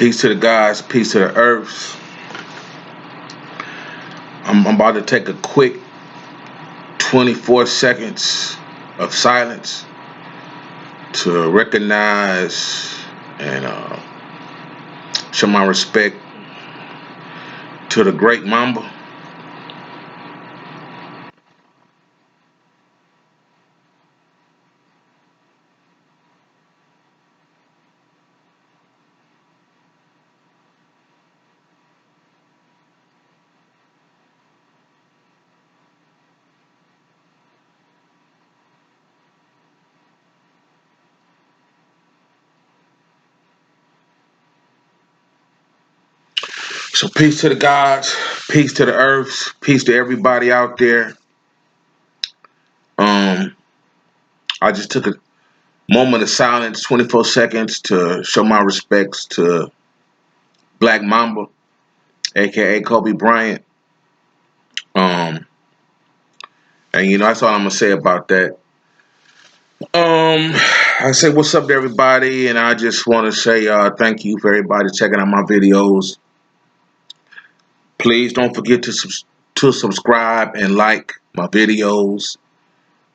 Peace to the gods, peace to the earths. I'm about to take a quick 24 seconds of silence to recognize and show my respect to the great Mamba. So peace to the gods, peace to the earths, peace to everybody out there. I just took a moment of silence, 24 seconds, to show my respects to Black Mamba, aka Kobe Bryant. And that's all I'm gonna say about that. I say what's up to everybody, and I just want to say thank you for everybody checking out my videos. Please don't forget to subscribe and like my videos.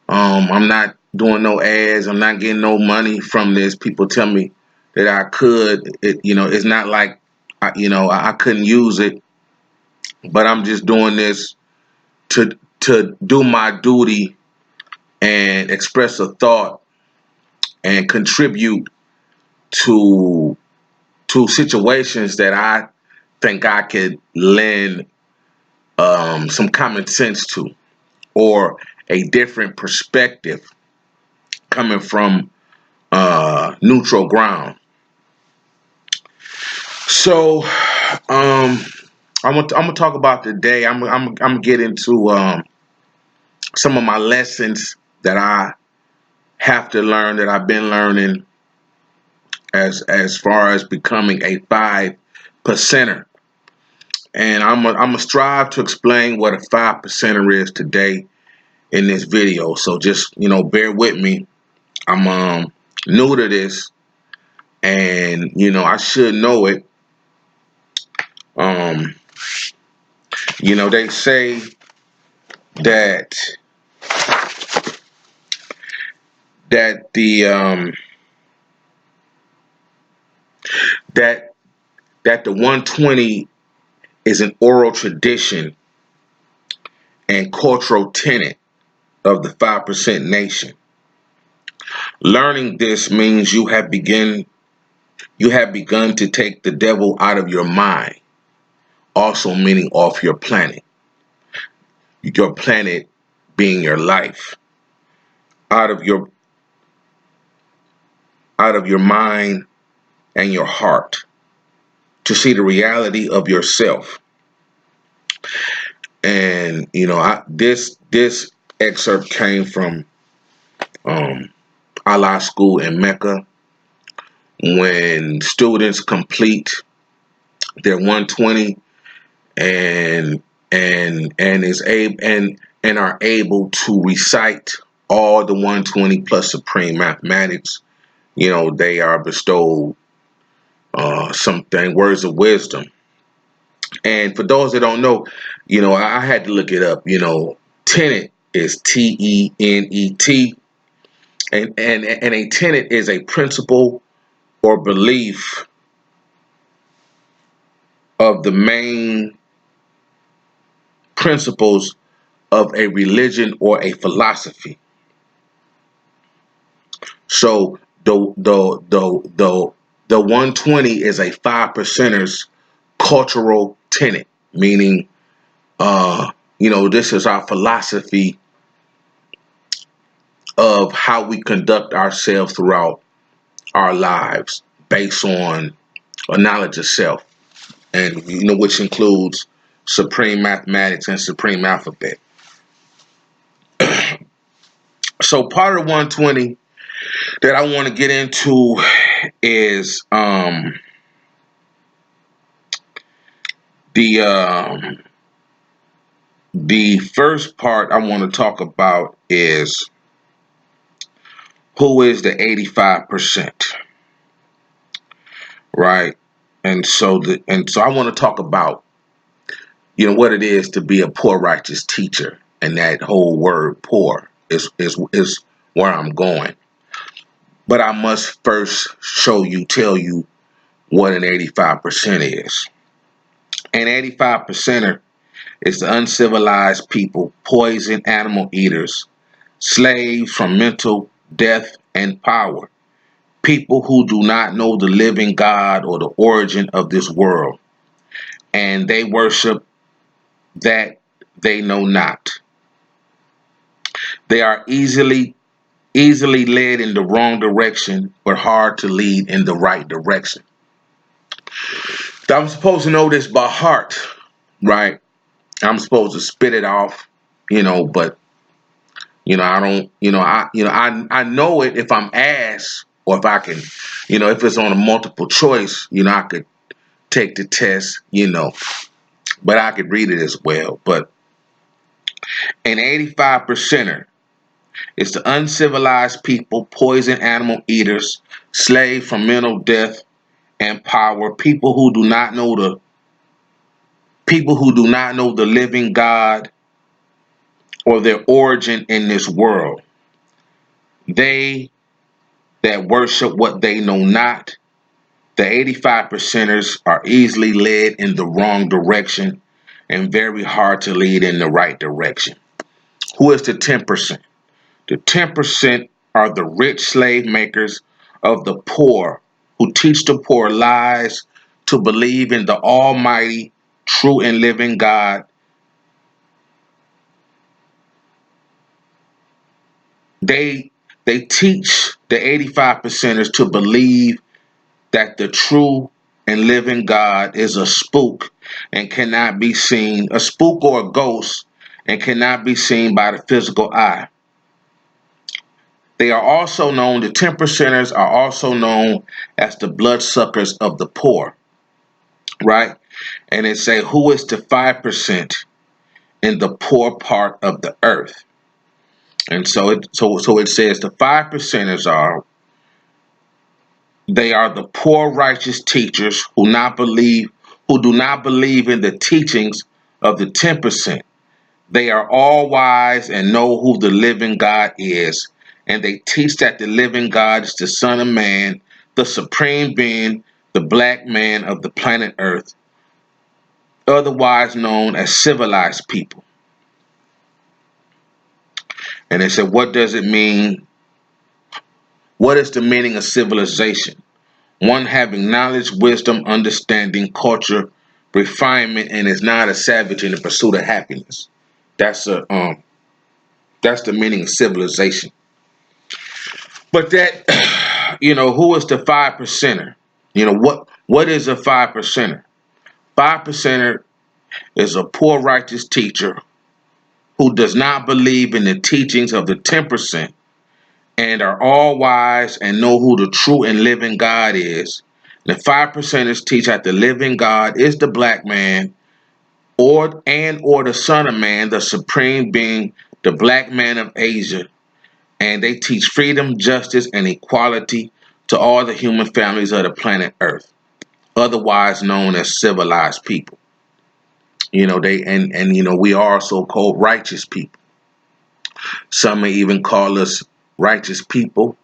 I'm not doing no ads. I'm not getting no money from this. People tell me that I could. It's not like I couldn't use it, but I'm just doing this to do my duty and express a thought and contribute to situations that I think I could lend some common sense to, or a different perspective coming from neutral ground. So I'm gonna talk about today. I'm gonna get into some of my lessons that I have to learn, that I've been learning as far as becoming a 5%er. And I'm gonna strive to explain what a 5%er is today in this video. So just bear with me. I'm new to this, and I should know it. They say that the that the 120 is an oral tradition and cultural tenet of the 5% nation. Learning this means you have begun to take the devil out of your mind, also meaning off your planet. Your planet being your life. Out of your mind and your heart, to see the reality of yourself. And this excerpt came from Allah School in Mecca, when students complete their 120 and are able to recite all the 120 plus supreme mathematics. They are bestowed something, words of wisdom. And for those that don't know, I had to look it up. Tenet is Tenet, and a tenet is a principle or belief of the main principles of a religion or a philosophy. So the 120 is a 5%er's cultural tenet, meaning this is our philosophy of how we conduct ourselves throughout our lives, based on a knowledge of self, and which includes supreme mathematics and supreme alphabet. So part of 120 that I want to get into is the first part I want to talk about is, who is the 85%, right? And so I want to talk about, what it is to be a poor righteous teacher, and that whole word poor is where I'm going. But I must first tell you what an 85% is. An 85 percenter is the uncivilized people, poison animal eaters, slaves from mental death and power, people who do not know the living God or the origin of this world, and they worship that they know not. They are easily led in the wrong direction, but hard to lead in the right direction. I'm supposed to know this by heart, right? I'm supposed to spit it off, but I don't, I know it if I'm asked, or if I can, if it's on a multiple choice, I could take the test, but I could read it as well. But an 85 percenter is the uncivilized people, poison animal eaters, slaves from mental death and power, people who do not know the living God or their origin in this world. They that worship what they know not. The 85 percenters are easily led in the wrong direction and very hard to lead in the right direction. Who is the 10%? The 10% are the rich slave makers of the poor, who teach the poor lies to believe in the almighty, true and living God. They they teach the 85 percenters to believe that the true and living God is a spook and cannot be seen, a spook or a ghost, and cannot be seen by the physical eye. They are also known, the 10 percenters are also known as the bloodsuckers of the poor, right? And it say, who is the 5% in the poor part of the earth? And so it says the 5 percenters are, they are the poor righteous teachers who do not believe in the teachings of the 10%. They are all wise and know who the living God is, and they teach that the living God is the Son of Man, the supreme being, the black man of the planet Earth, otherwise known as civilized people. And they said, what does it mean? What is the meaning of civilization? One having knowledge, wisdom, understanding, culture, refinement, and is not a savage in the pursuit of happiness. That's that's the meaning of civilization. But that, who is the 5%er? What is a 5%er? 5%er is a poor righteous teacher who does not believe in the teachings of the 10% and are all wise and know who the true and living God is. The 5%ers teach that the living God is the black man or the Son of Man, the supreme being, the black man of Asia. And they teach freedom, justice, and equality to all the human families of the planet Earth, otherwise known as civilized people. We are so-called righteous people. Some may even call us righteous people,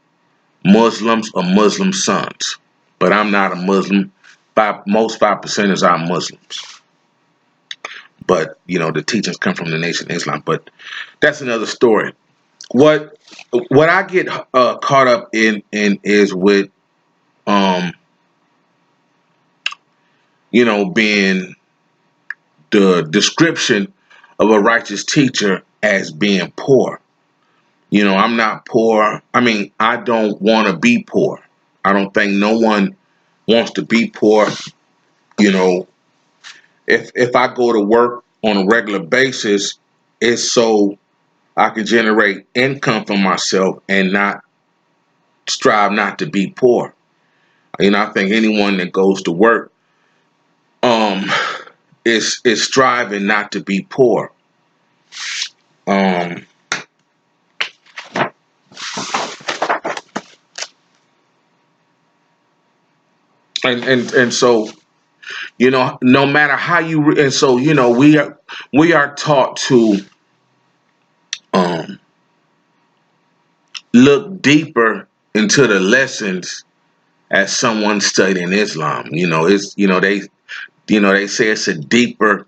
Muslims, or Muslim sons. But I'm not a Muslim. Most 5%ers are Muslims. But, the teachings come from the Nation of Islam. But that's another story. What I get caught up in is with, being the description of a righteous teacher as being poor. I'm not poor. I mean, I don't want to be poor. I don't think no one wants to be poor. You know, if I go to work on a regular basis, it's so I can generate income for myself and not strive not to be poor. I think anyone that goes to work um is striving not to be poor. Um and so No matter how and so we are taught to um, look deeper into the lessons as someone studying Islam. It's they say it's a deeper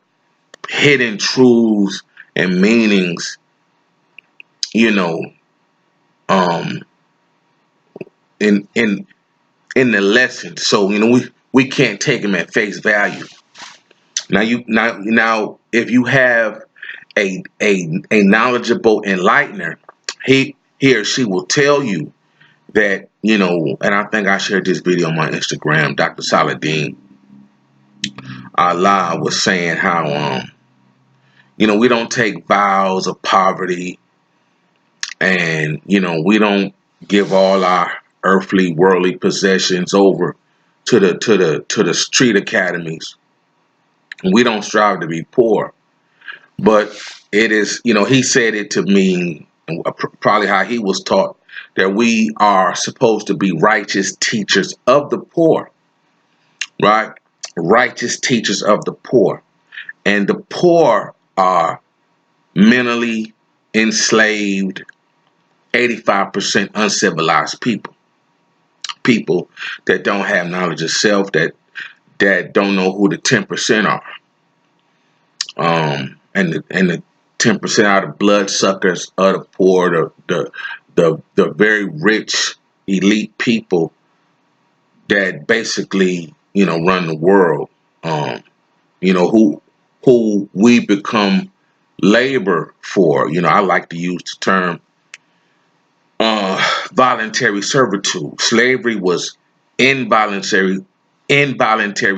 hidden truths and meanings. You know, um, in in in the lesson. So we can't take them at face value. Now if you have a knowledgeable enlightener, he or she will tell you that and I think I shared this video on my Instagram. Dr. Saladin Allah was saying how we don't take vows of poverty, and we don't give all our earthly worldly possessions over to the street academies. We don't strive to be poor, but it is, he said it to me, probably how he was taught, that we are supposed to be righteous teachers of the poor, right? Righteous teachers of the poor. And the poor are mentally enslaved, 85% uncivilized people that don't have knowledge of self, that don't know who the 10% are. And the 10% are the bloodsuckers of the poor, the very rich elite people that basically run the world. Who we become labor for. I like to use the term voluntary servitude. Slavery was involuntary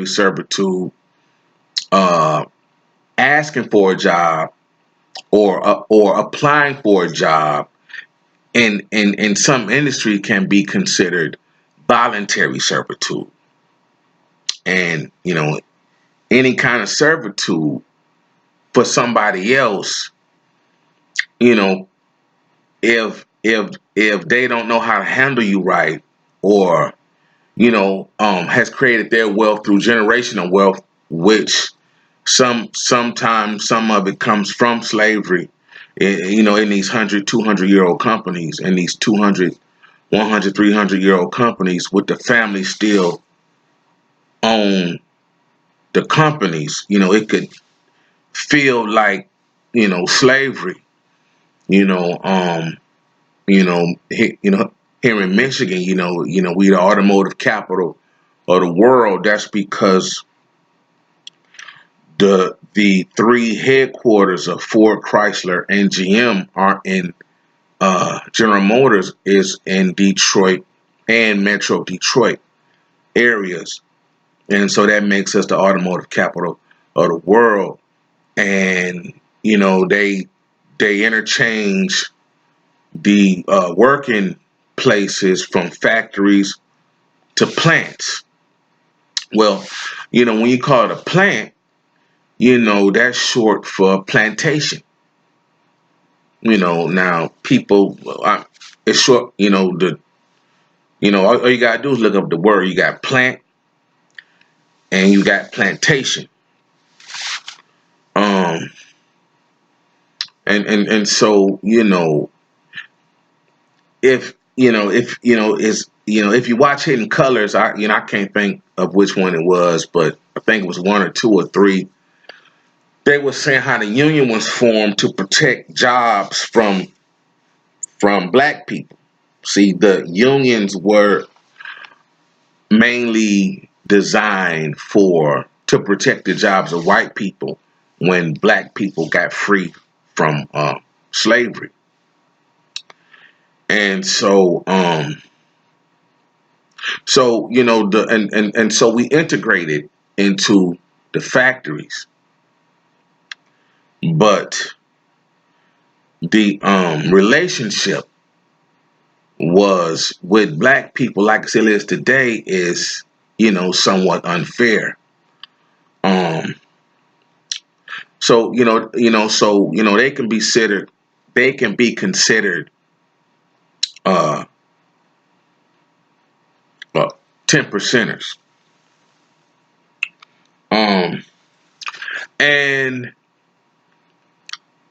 servitude, uh, asking for a job or applying for a job in some industry can be considered voluntary servitude. And any kind of servitude for somebody else, you know if they don't know how to handle you right, or has created their wealth through generational wealth, which sometimes some of it comes from slavery, in these 100, 200-year-old companies, and these 200, 100, 300-year-old companies, with the family still own the companies. It could feel like slavery. you know um here in Michigan, we the automotive capital of the world. That's because the three headquarters of Ford, Chrysler, and GM are in General Motors is in Detroit and Metro Detroit areas, and so that makes us the automotive capital of the world. And they interchange the working places from factories to plants. Well, when you call it a plant, that's short for plantation. Now people, it's short. All you gotta do is look up the word. You got plant and you got plantation. Um, and so if you watch Hidden Colors, I can't think of which one it was, but I think it was one or two or three. They were saying how the union was formed to protect jobs from black people. See, the unions were mainly designed to protect the jobs of white people when black people got free from slavery. And so so we integrated into the factories, but the relationship was with black people, like I said, is today, is somewhat unfair. Um, they can be considered, uh, uh 10 percenters. And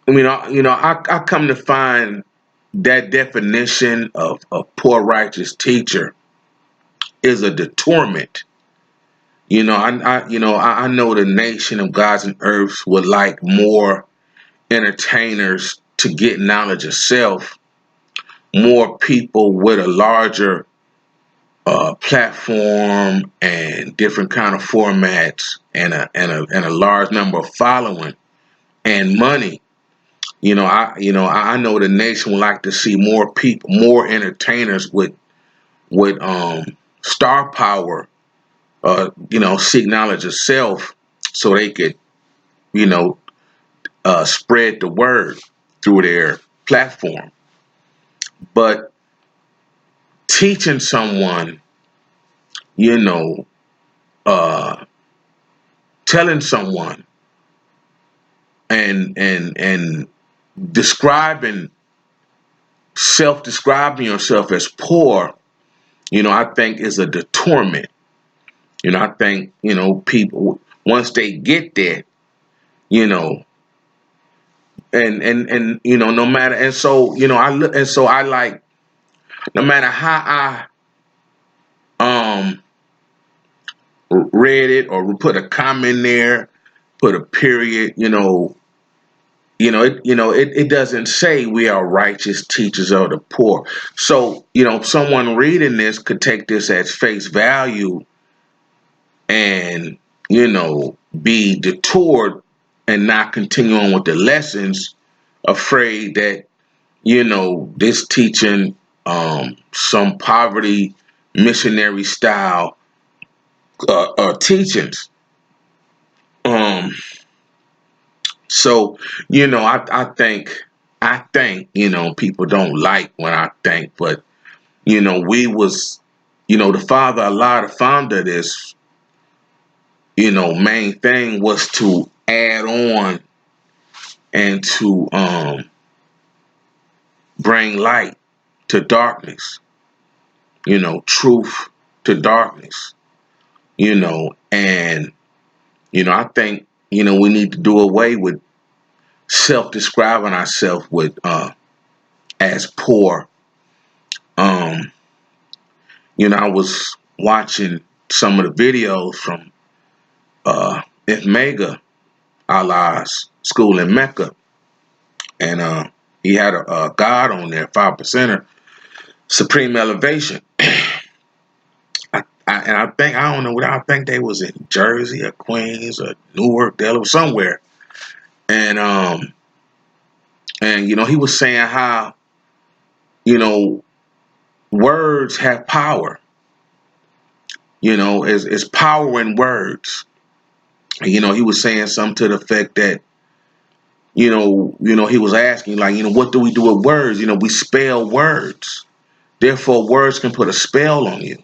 I come to find that definition of a poor righteous teacher is a deterrent. I know the nation of gods and earths would like more entertainers to get knowledge of self, more people with a larger platform and different kind of formats and a large number of following and money. I know the nation would like to see more people, more entertainers with star power, seek knowledge of self so they could, you know, spread the word through their platform. But teaching someone, you know, uh, telling someone and describing self-describing yourself as poor, I think is a deterrent. I think, people once they get that, you know, and no matter, and so, I look, and so I like, no matter how I read it or put a comment there, put a period, it doesn't say we are righteous teachers of the poor. So, someone reading this could take this as face value and, be detoured and not continue on with the lessons, afraid that, this teaching some poverty missionary style teachings. Um, so, I think, people don't like when I think, but, we was, the father, Allah, the founder of this, main thing was to add on and to bring light to darkness, truth to darkness, and, I think, we need to do away with self-describing ourselves with as poor. Um, I was watching some of the videos from Mega Allah's school in Mecca, and he had a God on there, 5%er, Supreme Elevation. And I think, I don't know, I think they was in Jersey or Queens or Newark, Delaware, somewhere. And he was saying how, words have power. It's power in words. And, he was saying something to the effect that, he was asking, like, what do we do with words? We spell words. Therefore, words can put a spell on you.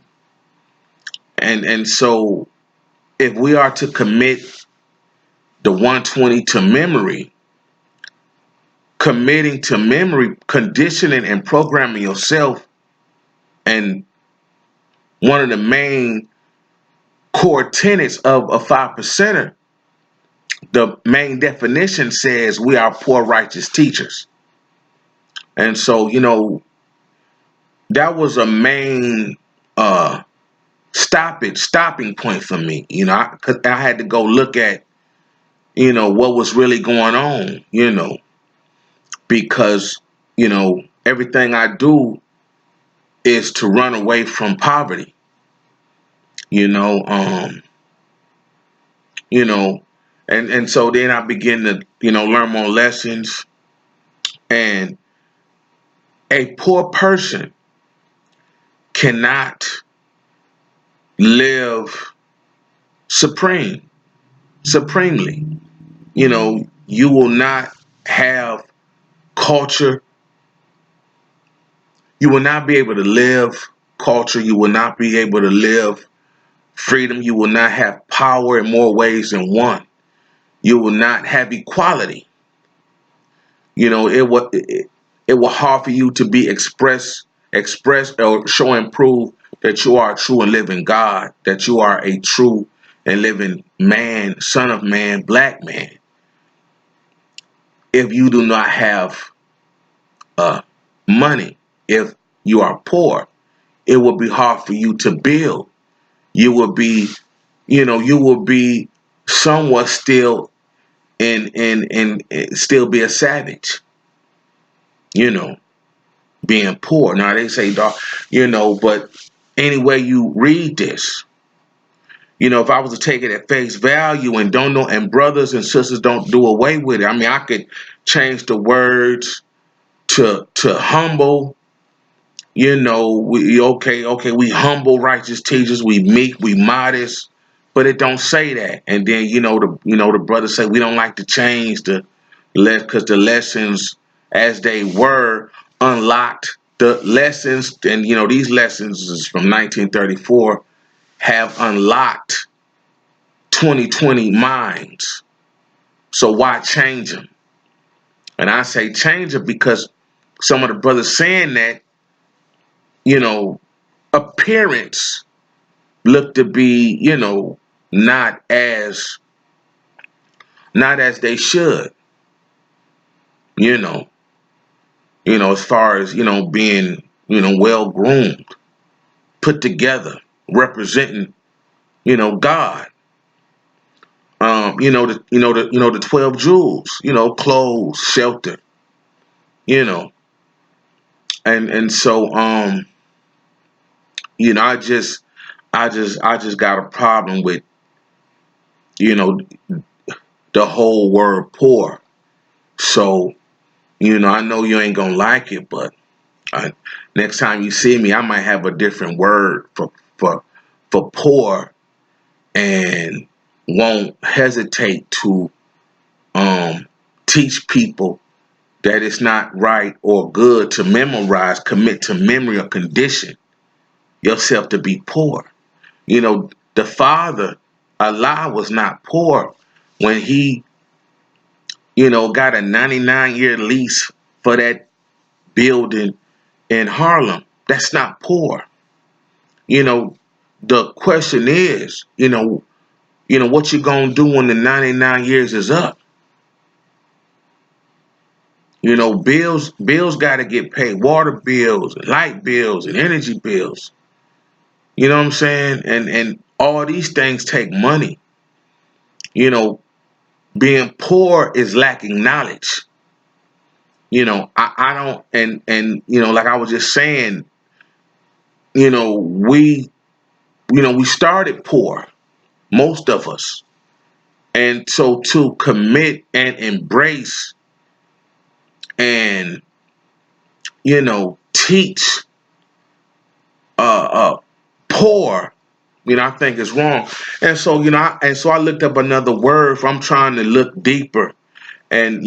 And so if we are to commit the 120 to memory, committing to memory, conditioning and programming yourself, and one of the main core tenets of a 5%er, the main definition says we are poor righteous teachers. And so, that was a main stopping point for me. Cause I had to go look at, what was really going on, because, everything I do is to run away from poverty, you know, um, you know, and so then I begin to, learn more lessons. And a poor person cannot live supremely. You will not have culture. You will not be able to live culture. You will not be able to live freedom. You will not have power in more ways than one. You will not have equality. It will hard for you to be express or show and prove that you are a true and living God, that you are a true and living man, son of man, black man, if you do not have money, if you are poor, it will be hard for you to build. You will be, you will be somewhat still in still be a savage, you know, being poor. Now they say, dog, but anyway you read this, if I was to take it at face value and don't know, and brothers and sisters don't do away with it. I mean, I could change the words to humble. We okay, we humble righteous teachers, we meek, we modest, but it don't say that. And then the brothers say we don't like to change because the lessons as they were unlocked the lessons, and these lessons is from 1934 have unlocked 2020 minds. So why change them? And I say change them because some of the brothers saying that, appearance look to be, not as not as they should, you know, as far as, being, well groomed, put together, representing, God. The 12 jewels, clothes, shelter, you know. And so I just got a problem with, you know, the whole word poor. So, I know you ain't gonna like it, but next time you see me, I might have a different word for poor, and won't hesitate to teach people that it's not right or good to memorize, commit to memory, or condition yourself to be poor. The father, Allah, was not poor when he, got a 99-year lease for that building in Harlem. That's not poor. The question is, what you gonna do when the 99 years is up? Bills got to get paid. Water bills, and light bills, and energy bills. You know what I'm saying? And all these things take money. Being poor is lacking knowledge. I don't, and like I was just saying, we started poor, most of us. And so to commit and embrace and, teach poor, I think is wrong. And so, I looked up another word. I'm trying to look deeper. And,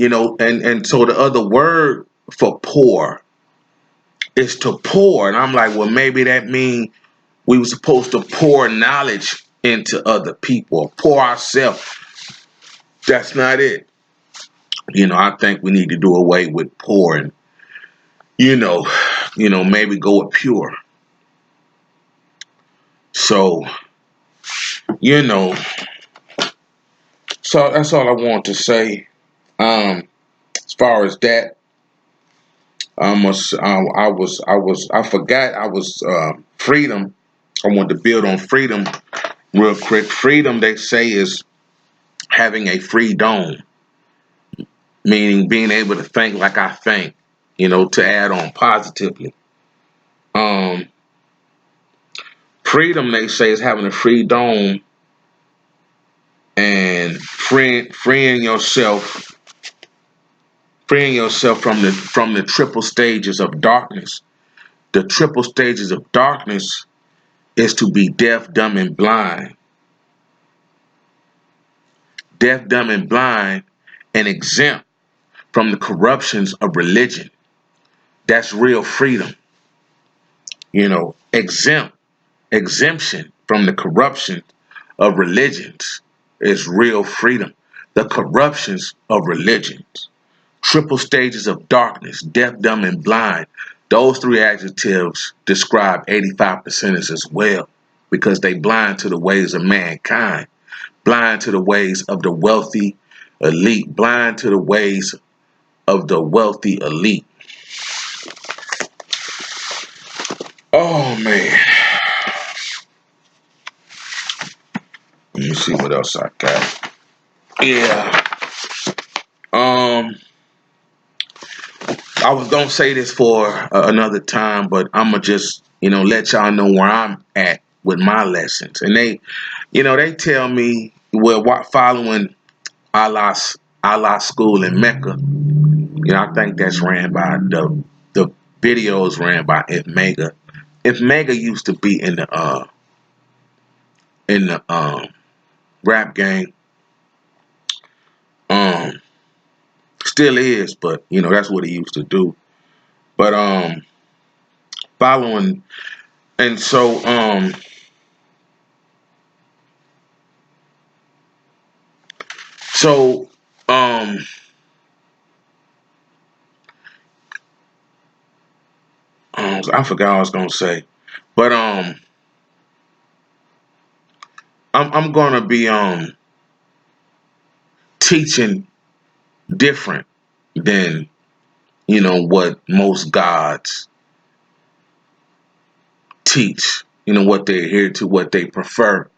so the other word for poor is to pour. And I'm like, well, maybe that means we were supposed to pour knowledge into other people, pour ourselves. That's not it. I think we need to do away with poor and, maybe go with pure. So, so that's all I want to say. As far as that, I forgot I was freedom. I want to build on freedom real quick. Freedom, they say, is having a free dome, meaning being able to think like I think. To add on positively. Freedom, they say, is having a free dome and freeing yourself from the triple stages of darkness. The triple stages of darkness is to be deaf, dumb, and blind. Deaf, dumb, and blind, and exempt from the corruptions of religion. That's real freedom. Exemption from the corruption of religions is real freedom. The corruptions of religions. Triple stages of darkness, deaf, dumb, and blind. Those three adjectives describe 85% as well, because they blind to the ways of mankind. blind to the ways of the wealthy elite, blind to the ways of the wealthy elite. Oh man, let me see what else I got. Yeah. I was gonna say this for another time, but I'm gonna just, let y'all know where I'm at with my lessons. And they tell me, well, following Allah school in Mecca. I think that's ran by the videos ran by If Mega. If Mega used to be in the rap game, um, still is, but that's what he used to do. But following and so I forgot what I was gonna say, but I'm gonna be teaching different than what most gods teach. What they adhere to, what they prefer,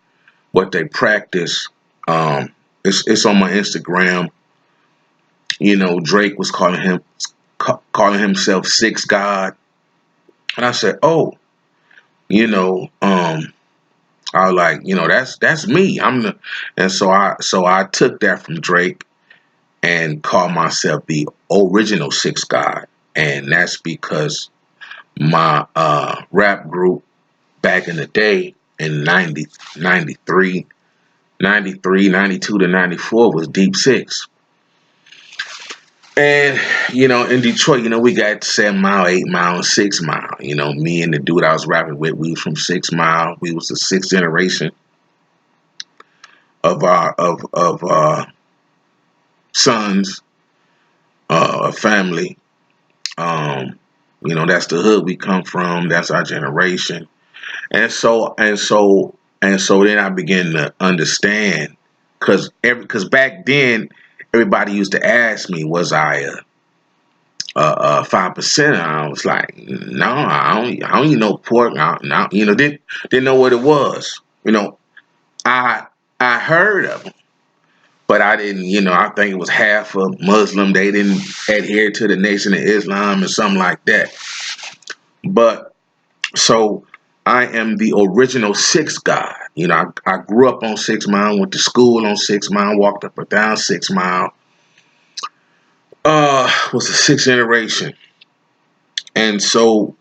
what they practice. It's on my Instagram. Drake was calling himself Six God, and I said, oh, I was like, that's me. And so I took that from Drake and called myself the original Six God, and that's because my rap group back in the day in 92 to 94 was Deep Six. And, in Detroit, we got 7 Mile, 8 Mile, and 6 Mile. Me and the dude I was rapping with, we was from 6 Mile. We was the sixth generation of our sons, family. That's the hood we come from. That's our generation. And so then I began to understand, because back then everybody used to ask me, was I a 5%? I was like, no, I don't eat no pork. Didn't know what it was. I I heard of them, but I didn't. I think it was half of Muslim. They didn't adhere to the Nation of Islam or something like that. But so I am the original Six God. I grew up on 6 Mile, went to school on 6 Mile, walked up and down 6 Mile. Was the sixth generation, and so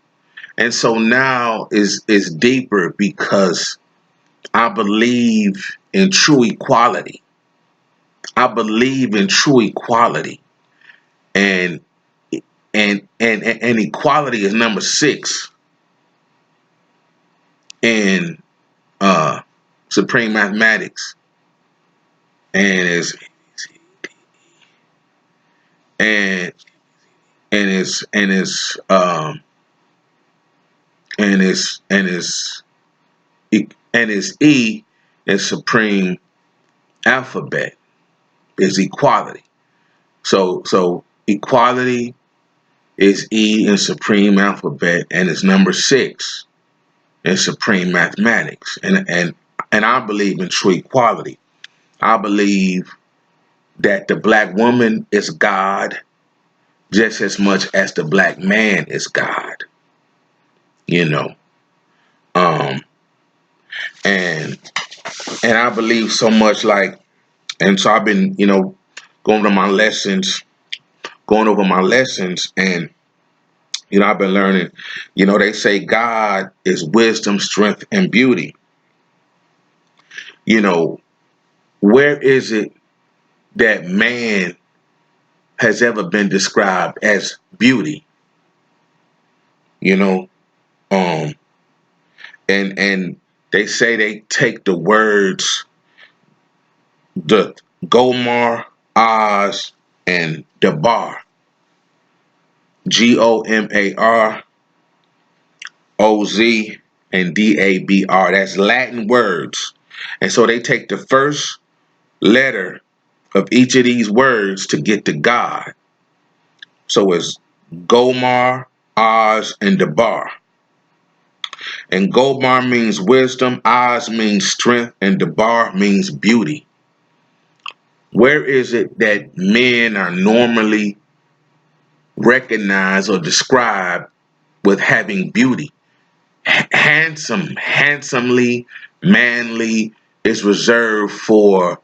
now is deeper because I believe in true equality. I believe in true equality, and and equality is number 6 in supreme mathematics, and is and and is and is and is and is and is E in supreme alphabet is equality. So equality is E in supreme alphabet, and it's number 6 in supreme mathematics. And I believe in true equality. I believe that the black woman is God just as much as the black man is God. You know, um, and and I believe so much, and so I've been going to my lessons, going over my lessons, and I've been learning. They say God is wisdom, strength, and beauty. You know, where is it that man has ever been described as beauty? You know, um, and they say they take the words, the Gomar, Oz, and Dabar, GOMAROZ, and DABR. That's Latin words, and so they take the first letter of each of these words to get to God. So it's Gomar, Oz, and Debar. And Gomar means wisdom, Oz means strength, and Debar means beauty. Where is it that men are normally recognized or described with having beauty? Handsome, handsomely, manly is reserved for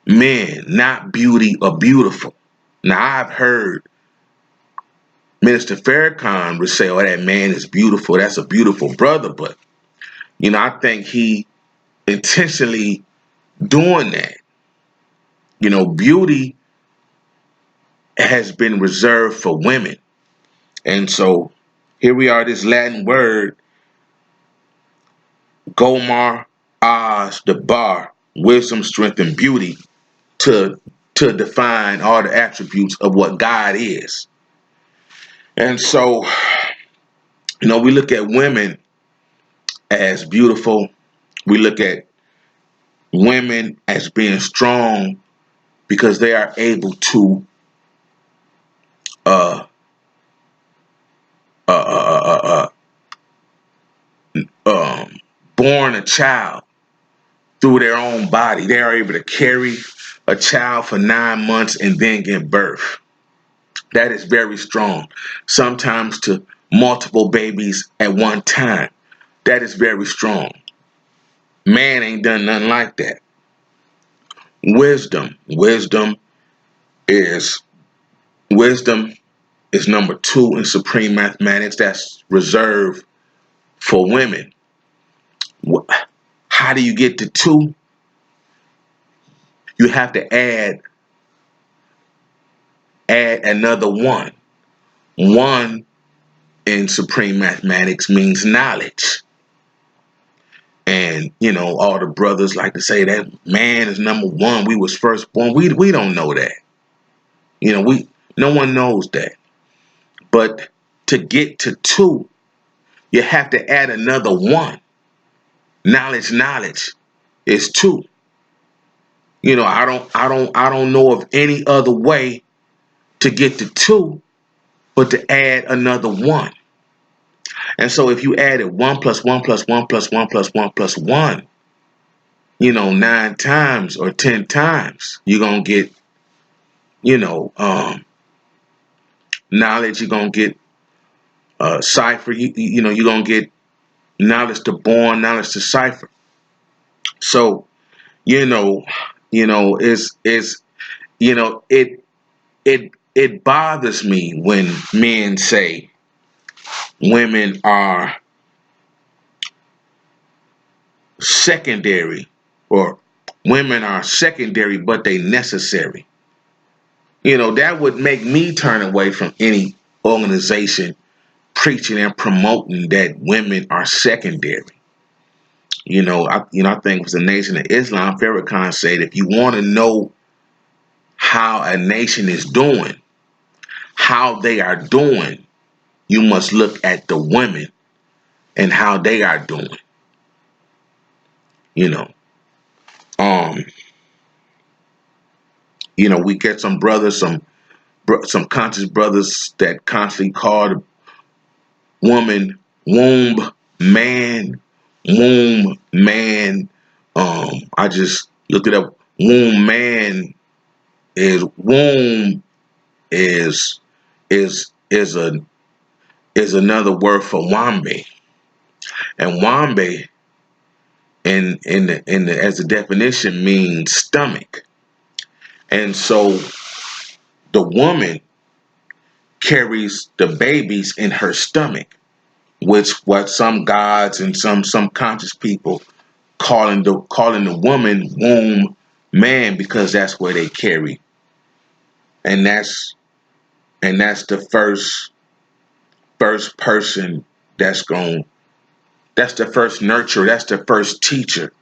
men, not beauty or beautiful. Now, I've heard Minister Farrakhan would say, oh, that man is beautiful. That's a beautiful brother. But, I think he intentionally doing that. Beauty has been reserved for women. And so here we are, this Latin word, Gomar, Oz, Debar, wisdom, strength, and beauty, to define all the attributes of what God is. And so, we look at women as beautiful. We look at women as being strong because they are able to uh, uh, uh, born a child through their own body. They are able to carry a child for 9 months and then give birth. That is very strong. Sometimes to multiple babies at one time. That is very strong. Man ain't done nothing like that. Wisdom. Is wisdom is number 2 in supreme mathematics. That's reserved for women. How do you get to 2? You have to add another 1. 1 in supreme mathematics means knowledge. And, all the brothers like to say that man is number 1. We was first born. We don't know that. No one knows that. But to get to 2, you have to add another 1. Knowledge is 2. I don't know of any other way to get to 2 but to add another 1. And so if you added 1 plus 1 plus 1 plus 1 plus 1 plus 1, 9 times or 10 times, you're going to get, knowledge. You're going to get cipher. You're going to get knowledge to born, knowledge to cipher. So, it's it bothers me when men say women are secondary, or women are secondary but they necessary. That would make me turn away from any organization preaching and promoting that women are secondary. I think it was the Nation of Islam. Farrakhan said, if you want to know how a nation is doing, how they are doing, you must look at the women and how they are doing. Um, we get some brothers, some conscious brothers that constantly call the woman womb man, womb man. I just looked it up. Womb is a is another word for wambe, and wambe in the as a definition means stomach, and so the woman carries the babies in her stomach, which what some gods and some conscious people calling the woman womb man, because that's where they carry, and that's the first person that's the first nurturer, that's the first teacher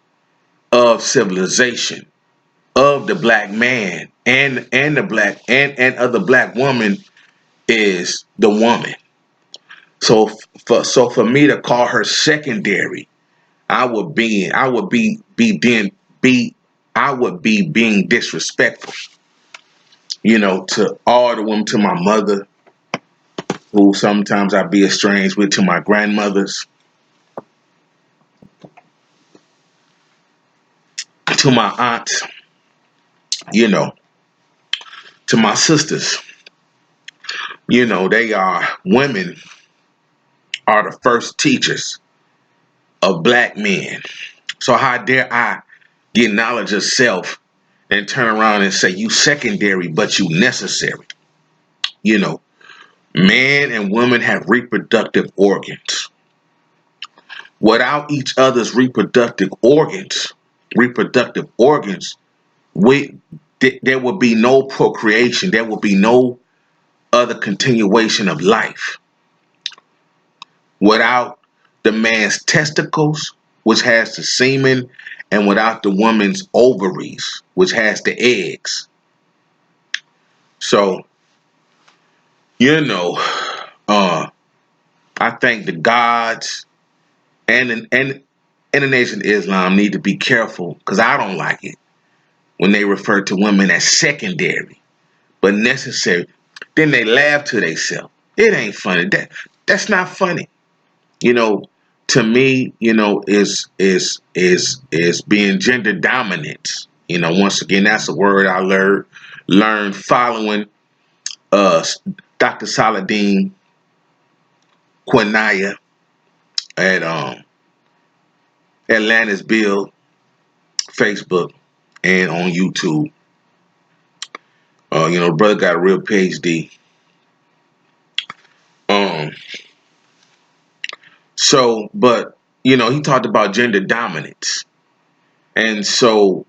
of civilization, of the black man and the black and of the black woman is the woman. So for me to call her secondary, I would be I would be being disrespectful, to all the women, to my mother, who sometimes I'd be estranged with, to my grandmothers, to my aunts, you know, to my sisters. They are women are the first teachers of black men. So how dare I get knowledge of self and turn around and say you secondary, but you necessary? You know, Man and woman have reproductive organs. Without each other's reproductive organs, there will be no procreation. There will be no other continuation of life. Without the man's testicles, which has the semen, and without the woman's ovaries, which has the eggs. So, you know, uh, I think the gods and the Nation of Islam need to be careful, because I don't like it when they refer to women as secondary but necessary. Then they laugh to themselves. It ain't funny. That's not funny. You know, to me, is being gender dominant. Once again, that's a word I learned following uh Dr. Saladin Quinaya at Atlantis Bill Facebook and on YouTube. Brother got a real PhD. Um, but he talked about gender dominance, and so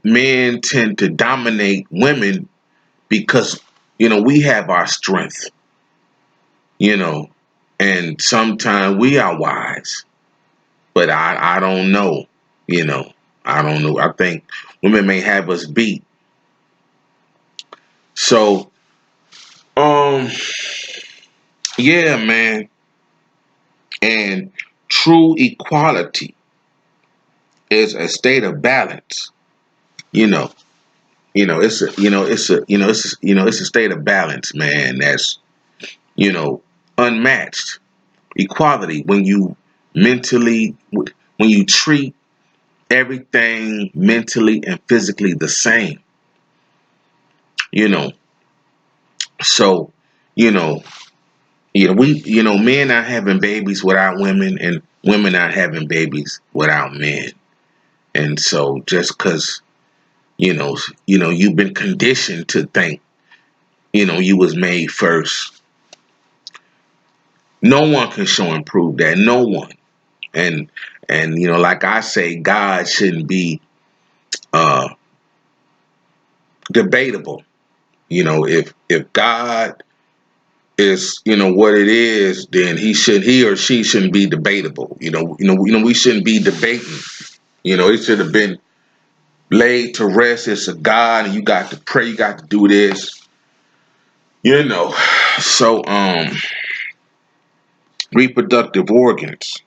men tend to dominate women because we have our strength, you know, and sometimes we are wise, but I don't know, you know, I don't know. I think women may have us beat. So, um, yeah, man, and true equality is a state of balance. You know, it's a state of balance, man. That's you know unmatched. Equality when you treat everything mentally and physically the same. You know, so you know, men not having babies without women, and women not having babies without men. And so just because you've been conditioned to think you was made first. No one can show and prove that. No one. And like I say, God shouldn't be uh debatable. If God is what it is, then he or she shouldn't be debatable. We shouldn't be debating. It should have been laid to rest. It's a God, and you got to pray. You got to do this. So reproductive organs.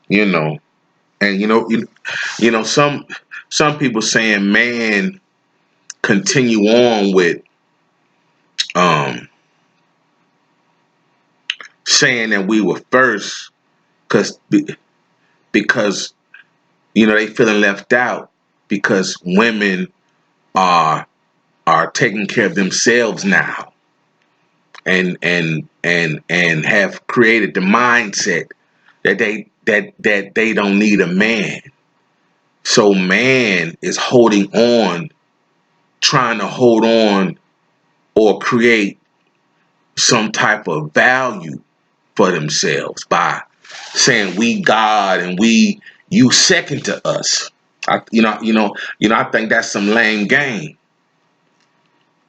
You know, and some people saying man continue on with um saying that we were first because they feeling left out because women are taking care of themselves now, and have created the mindset that they don't need a man. So man is trying to hold on or create some type of value for themselves by saying we God and you second to us. I think that's some lame game.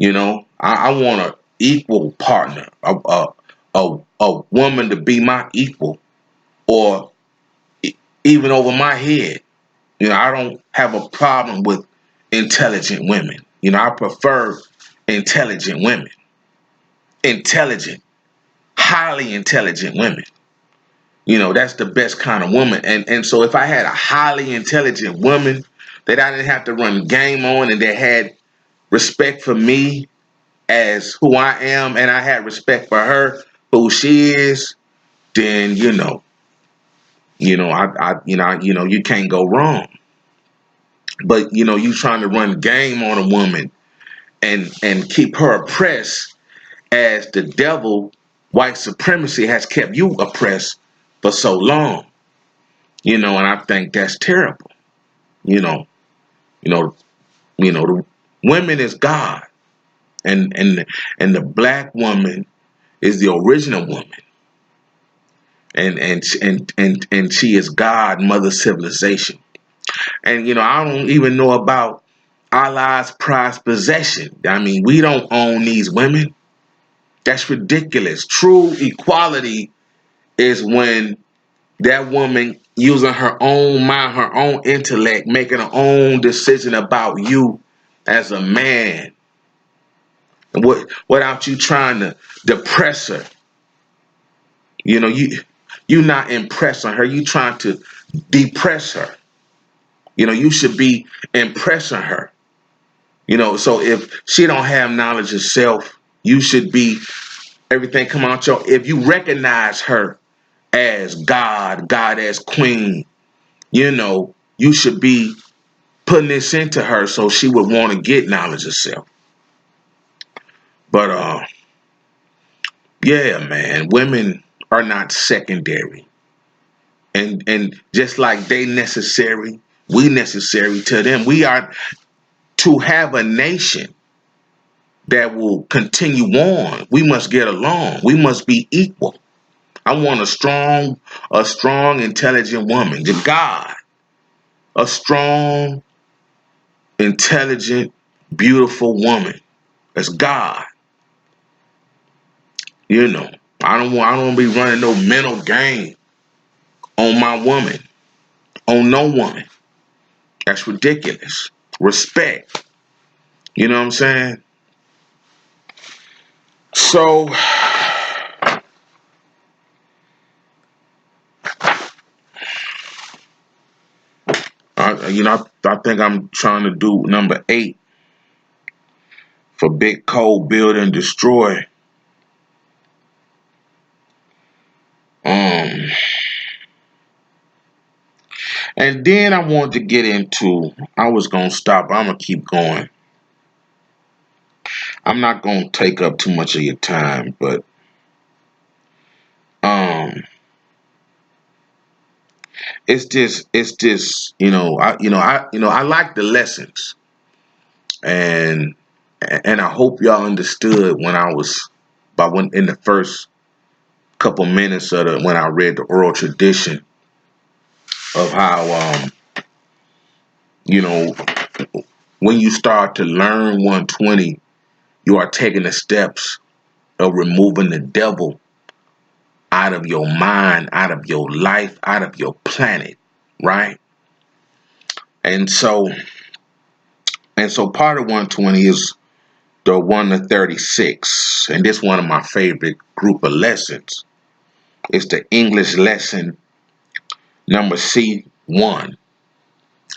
I want an equal partner, a woman to be my equal, or even over my head. I don't have a problem with intelligent women. I prefer intelligent women, intelligent, highly intelligent women. That's the best kind of woman. And so if I had a highly intelligent woman that I didn't have to run game on, and that had respect for me as who I am, and I had respect for her, who she is, then you can't go wrong. But you trying to run game on a woman and keep her oppressed, as the devil, white supremacy, has kept you oppressed for so long. And I think that's terrible. You know, you know, the women is God, and the black woman is the original woman, and she is God, mother civilization. And I don't even know about Allah's prized possession. I mean, we don't own these women. That's ridiculous. True equality is when that woman using her own mind, her own intellect, making her own decision about you as a man. And without you trying to depress her. You not impressing her. You trying to depress her. You should be impressing her. So if she don't have knowledge of self, you should be everything come out your. If you recognize her as God as queen, you should be putting this into her so she would want to get knowledge of self. But yeah, man, women are not secondary. And just like they necessary, we necessary to them. We are to have a nation that will continue on. We must get along. We must be equal. I want a strong, intelligent woman. To God, a strong, intelligent, beautiful woman. That's God. I don't be running no mental game on my woman, on no woman. That's ridiculous. Respect. You know what I'm saying? So, I think I'm trying to do number 8 for Big Cold Build and Destroy. Um, and then I want to get into. I was gonna stop. I'm gonna keep going. I'm not gonna take up too much of your time, but um, it's just I like the lessons, and I hope y'all understood when I was by when in the first couple minutes of when I read the oral tradition of how you know when you start to learn 120, you are taking the steps of removing the devil out of your mind, out of your life, out of your planet, right? And so part of 120 is the 1 to 36, and this one of my favorite group of lessons. It's the English lesson number C1,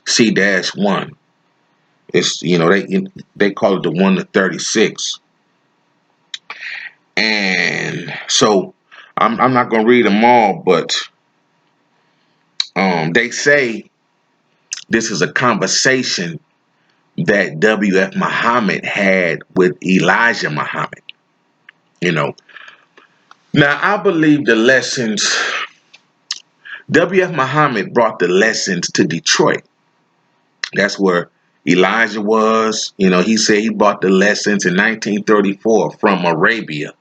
C-1. It's they call it the 1 to 36, and so I'm not gonna read them all, but they say this is a conversation that W.F. Muhammad had with Elijah Muhammad. You know, now I believe the lessons. W.F. Muhammad brought the lessons to Detroit. That's where Elijah was. He said he brought the lessons in 1934 from Arabia.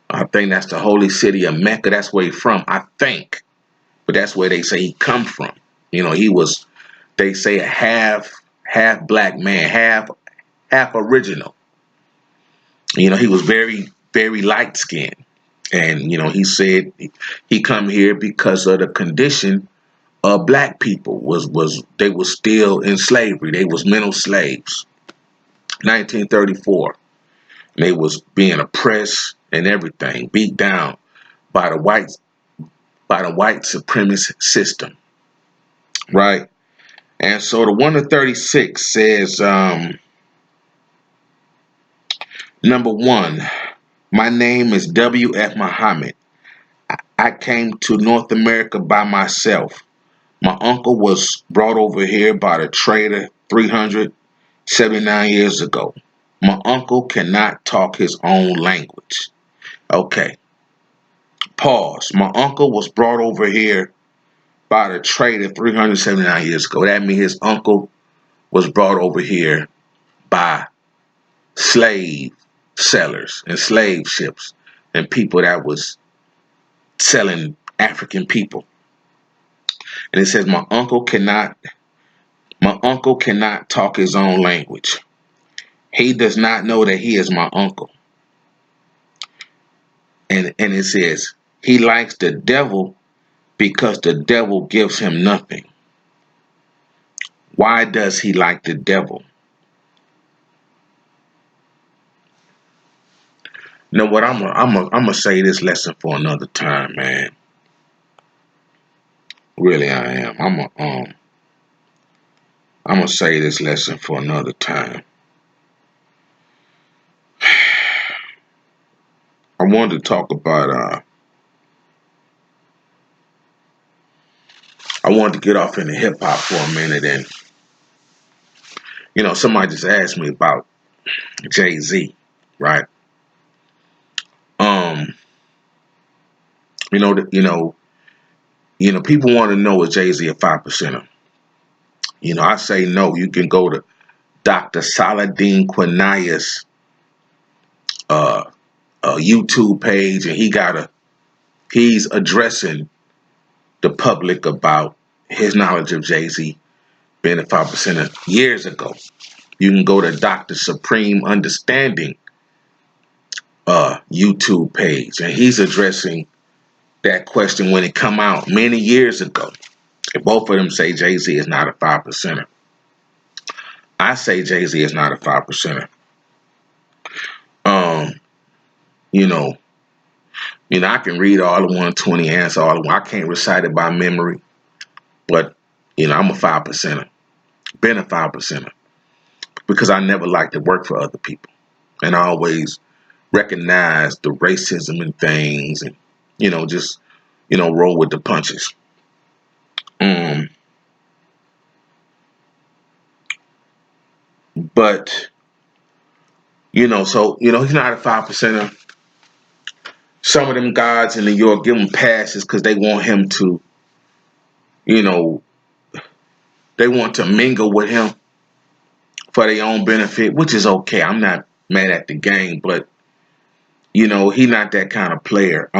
I think that's the holy city of Mecca. That's where he's from, I think. But that's where they say he come from. He was, they say, a half black man, half original. He was very, very light skinned. And, he said he come here because of the condition black people was they was still in slavery. They was mental slaves. 1934. And they was being oppressed and everything, beat down by the whites by the white supremacist system, right? And so the 1 to 36 says, number one, my name is W.F. Muhammad. I came to North America by myself. My uncle was brought over here by the trader 379 years ago. My uncle cannot talk his own language. Okay, pause. My uncle was brought over here by the trader 379 years ago. That means his uncle was brought over here by slave sellers and slave ships and people that was selling African people. And it says my uncle cannot talk his own language. He does not know that he is my uncle. And it says he likes the devil because the devil gives him nothing. Why does he like the devil? You know what? I'm gonna say this lesson for another time, man. Really, I am. I'm gonna say this lesson for another time. I wanted to talk about. I wanted to get off into hip hop for a minute, and somebody just asked me about JayZ, right? Um, you know, the- you know, people want to know is JayZ a 5%er? I say no. You can go to Dr. Saladin Quinaya's uh, YouTube page, and he's addressing the public about his knowledge of JayZ being a 5%er years ago. You can go to Dr. Supreme Understanding YouTube page, and he's addressing that question when it come out many years ago. And both of them say JayZ is not a 5%er. I say JayZ is not a 5%er. Um, you know, I can read all the 120, answer all the one. I can't recite it by memory, but I'm a 5%er. Been a 5%er because I never liked to work for other people, and I always recognize the racism and things, and just roll with the punches. Um, but so he's not a 5%er. Some of them guys in New York give him passes because they want him to, you know, they want to mingle with him for their own benefit, which is okay. I'm not mad at the game, but he not that kind of player.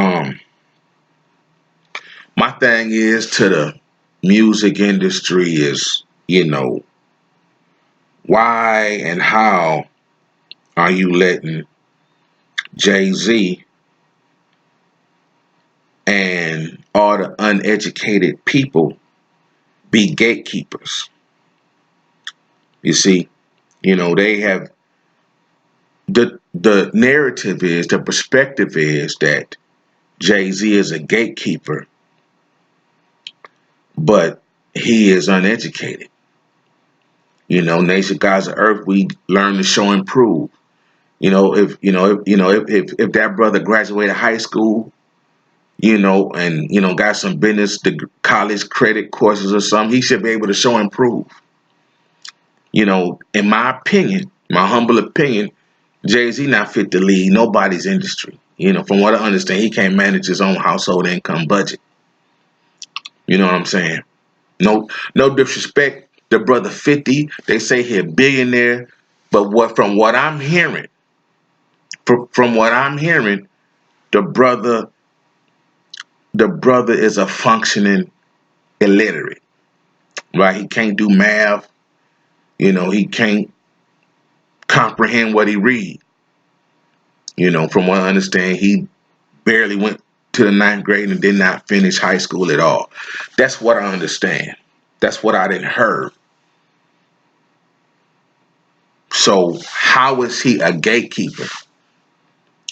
My thing is to the music industry is, why and how are you letting JayZ and all the uneducated people be gatekeepers? You see, they have the narrative is, the perspective is that JayZ is a gatekeeper, but he is uneducated. Nation Guys of Earth, we learn to show and prove. If that brother graduated high school, and got some business, the college credit courses or something, he should be able to show and prove. In my opinion, my humble opinion, JayZ not fit to lead nobody's industry. From what I understand, he can't manage his own household income budget. You know what I'm saying? No disrespect. The brother 50, they say he a billionaire, but from what I'm hearing, the brother is a functioning illiterate. Right? He can't do math. He can't comprehend what he read. From what I understand, he barely went to the ninth grade and did not finish high school at all. That's what I understand. That's what I didn't heard. So how is he a gatekeeper?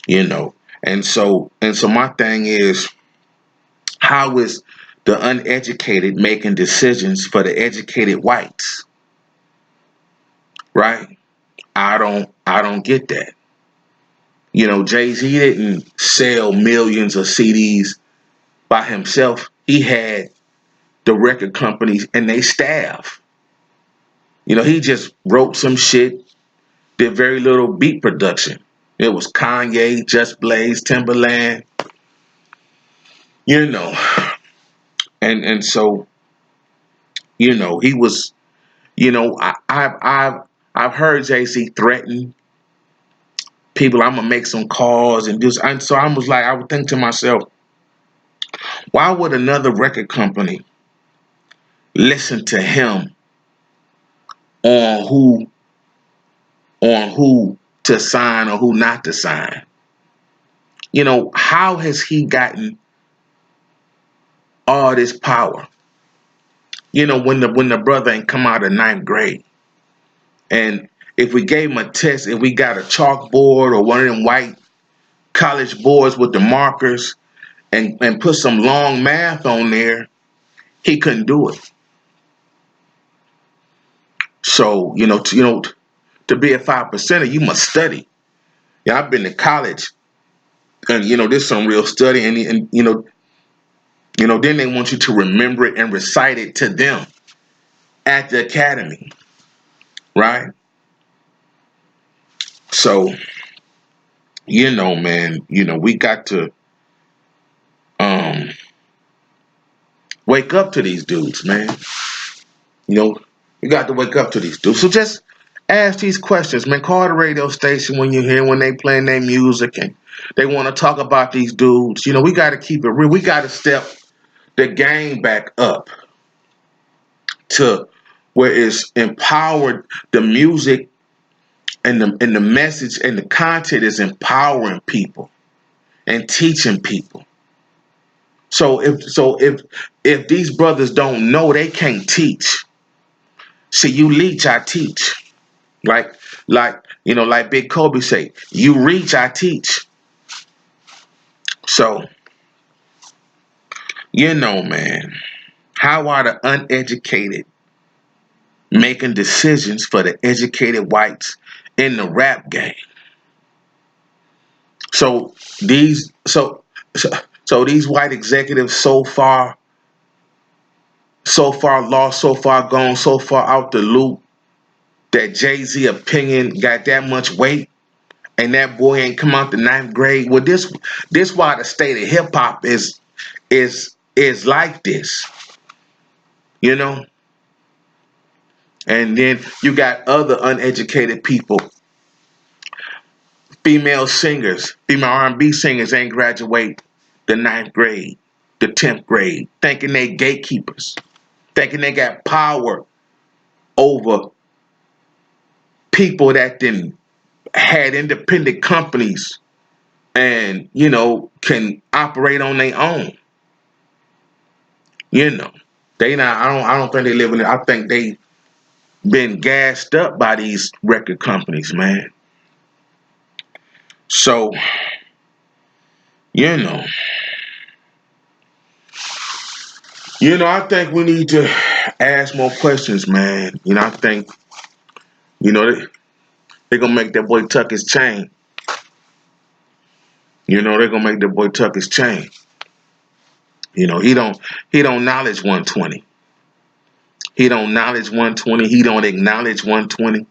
And so my thing is, How is the uneducated making decisions for the educated whites? Right? I don't get that. JayZ didn't sell millions of CDs by himself. He had the record companies and they staff. He just wrote some shit, did very little beat production. It was Kanye, Just Blaze, Timberland, you know. And so, he was, I've heard JayZ threaten people, I'm gonna make some calls and do. And so I would think to myself, why would another record company listen to him on who to sign or who not to sign? How has he gotten all this power? When the brother ain't come out of ninth grade, and if we gave him a test, if we got a chalkboard or one of them white college boards with the markers and put some long math on there, he couldn't do it. So to be a 5%er, you must study. Yeah, I've been to college, and there's some real study, and then they want you to remember it and recite it to them at the academy, right? So man, we got to wake up to these dudes, man. You got to wake up to these dudes. So just ask these questions, man. Call the radio station when you hear when they playing their music and they want to talk about these dudes. We got to keep it real. We got to step the game back up to where it's empowered. The music and the message and the content is empowering people and teaching people. So if these brothers don't know, they can't teach. See, you leech, I teach. Like Big Kobe say, you reach, I teach. So, man, how are the uneducated making decisions for the educated whites in the rap game? So these white executives so far lost, so far gone, so far out the loop that JayZ opinion got that much weight, and that boy ain't come out the ninth grade. Well, this why the state of hip hop is like this, And then you got other uneducated people, female singers, female R&B singers ain't graduate the ninth grade, the 10th grade, thinking they gatekeepers, thinking they got power over people that then had independent companies and can operate on their own. They not. I don't think they live in it. I think they been gassed up by these record companies, man. So I think we need to ask more questions, man. I think they're gonna make that boy tuck his chain. They're gonna make that boy tuck his chain. He don't knowledge 120. He don't knowledge 120. He don't acknowledge 120.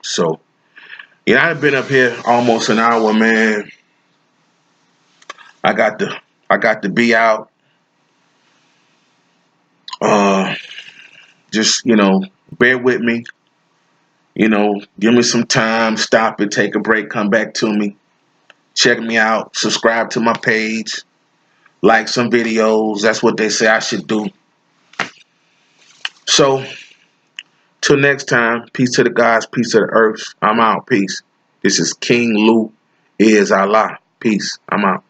So I've been up here almost an hour, man. I got to be out. Just bear with me. Give me some time. Stop it. Take a break. Come back to me. Check me out. Subscribe to my page. Like some videos. That's what they say I should do. So, till next time, peace to the gods, peace to the earth. I'm out. Peace. This is King Lou is Allah. Peace. I'm out.